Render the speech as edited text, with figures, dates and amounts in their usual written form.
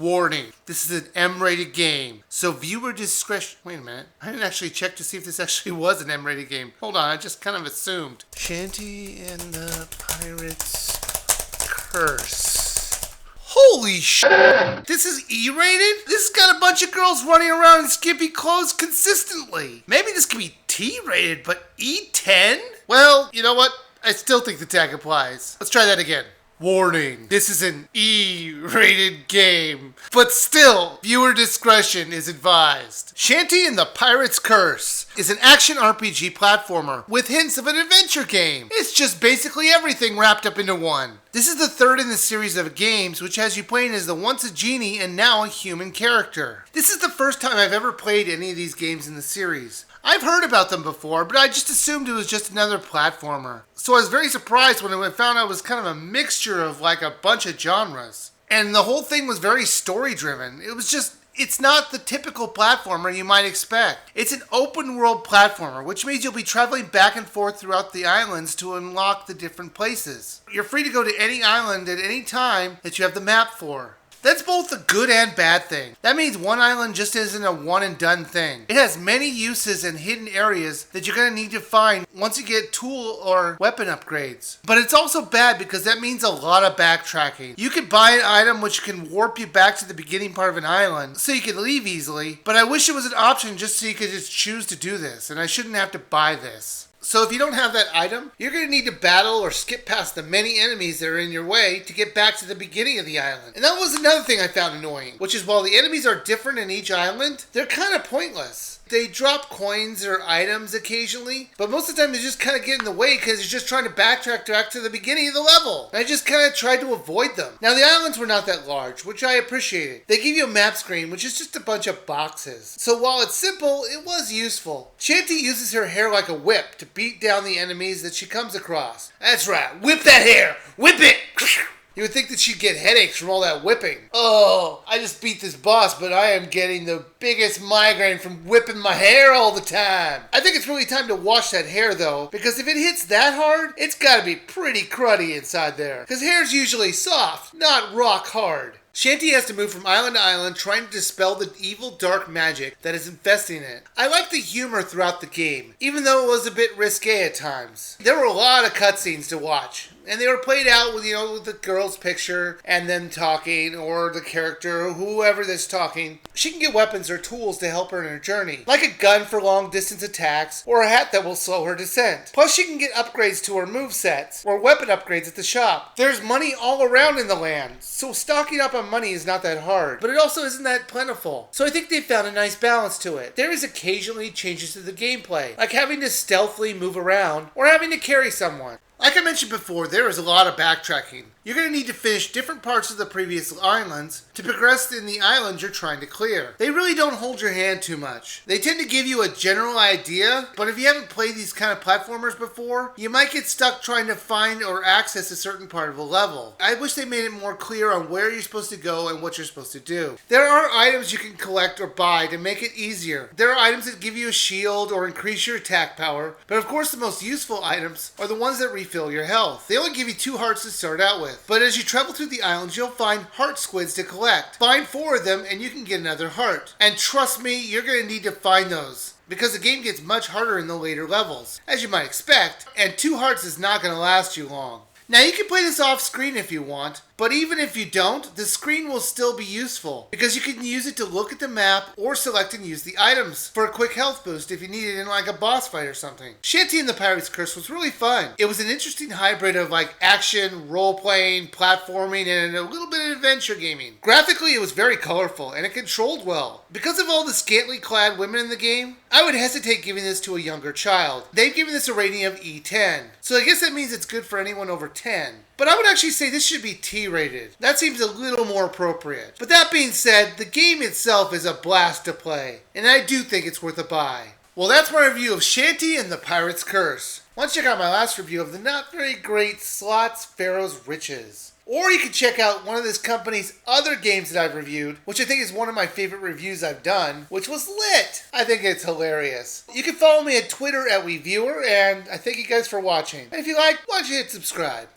Warning, this is an M-rated game, so viewer discretion... Wait a minute, I didn't actually check to see if this actually was an M-rated game. Hold on, I just kind of assumed. Shantae and the Pirate's Curse. Holy shit! This is E-rated? This has got a bunch of girls running around in skimpy clothes consistently. Maybe this could be T-rated, but E10? Well, you know what? I still think the tag applies. Let's try that again. Warning, this is an E-rated game, but still, viewer discretion is advised. Shantae and the Pirate's Curse is an action RPG platformer with hints of an adventure game. It's just basically everything wrapped up into one. This is the third in the series of games, which has you playing as the once a genie and now a human character. This is the first time I've ever played any of these games in the series. I've heard about them before, but I just assumed it was just another platformer. So I was very surprised when I found out it was kind of a mixture of like a bunch of genres. And the whole thing was very story driven. It's not the typical platformer you might expect. It's an open world platformer, which means you'll be traveling back and forth throughout the islands to unlock the different places. You're free to go to any island at any time that you have the map for. That's both a good and bad thing. That means one island just isn't a one and done thing. It has many uses and hidden areas that you're going to need to find once you get tool or weapon upgrades. But it's also bad because that means a lot of backtracking. You can buy an item which can warp you back to the beginning part of an island so you can leave easily, but I wish it was an option just so you could just choose to do this, and I shouldn't have to buy this. So if you don't have that item, you're going to need to battle or skip past the many enemies that are in your way to get back to the beginning of the island. And that was another thing I found annoying, which is while the enemies are different in each island, they're kind of pointless. They drop coins or items occasionally, but most of the time they just kind of get in the way because you're just trying to backtrack back to the beginning of the level. And I just kind of tried to avoid them. Now the islands were not that large, which I appreciated. They give you a map screen, which is just a bunch of boxes. So while it's simple, it was useful. Shantae uses her hair like a whip to beat down the enemies that she comes across. That's right, whip that hair! Whip it! You would think that she'd get headaches from all that whipping. Oh, I just beat this boss, but I am getting the biggest migraine from whipping my hair all the time. I think it's really time to wash that hair though, because if it hits that hard, it's gotta be pretty cruddy inside there. Because hair's usually soft, not rock hard. Shantae has to move from island to island trying to dispel the evil dark magic that is infesting it. I like the humor throughout the game, even though it was a bit risque at times. There were a lot of cutscenes to watch. And they were played out with, with the girl's picture and them talking, or the character, whoever that's talking. She can get weapons or tools to help her in her journey, like a gun for long distance attacks, or a hat that will slow her descent. Plus she can get upgrades to her movesets, or weapon upgrades at the shop. There's money all around in the land, so stocking up on money is not that hard, but it also isn't that plentiful. So I think they found a nice balance to it. There is occasionally changes to the gameplay, like having to stealthily move around, or having to carry someone. Like I mentioned before, there is a lot of backtracking. You're going to need to finish different parts of the previous islands to progress in the islands you're trying to clear. They really don't hold your hand too much. They tend to give you a general idea, but if you haven't played these kind of platformers before, you might get stuck trying to find or access a certain part of a level. I wish they made it more clear on where you're supposed to go and what you're supposed to do. There are items you can collect or buy to make it easier. There are items that give you a shield or increase your attack power, but of course the most useful items are the ones that refill your health. They only give you 2 hearts to start out with. But as you travel through the islands, you'll find heart squids to collect. Find 4 of them and you can get another heart. And trust me, you're going to need to find those, because the game gets much harder in the later levels, as you might expect, and 2 hearts is not going to last you long. Now you can play this off screen if you want, but even if you don't, the screen will still be useful, because you can use it to look at the map or select and use the items for a quick health boost if you need it in like a boss fight or something. Shantae and the Pirate's Curse was really fun. It was an interesting hybrid of like action, role-playing, platforming, and a little bit of adventure gaming. Graphically it was very colorful and it controlled well. Because of all the scantily clad women in the game, I would hesitate giving this to a younger child. They've given this a rating of E10, so I guess that means it's good for anyone over 10. But I would actually say this should be T-rated. That seems a little more appropriate. But that being said, the game itself is a blast to play, and I do think it's worth a buy. Well, that's my review of Shantae and the Pirate's Curse. Why don't you check out my last review of the not very great Slots Pharaoh's Riches. Or you can check out one of this company's other games that I've reviewed, which I think is one of my favorite reviews I've done, which was Lit. I think it's hilarious. You can follow me at Twitter at Wiiviewer, and I thank you guys for watching. And if you like, why don't you hit subscribe?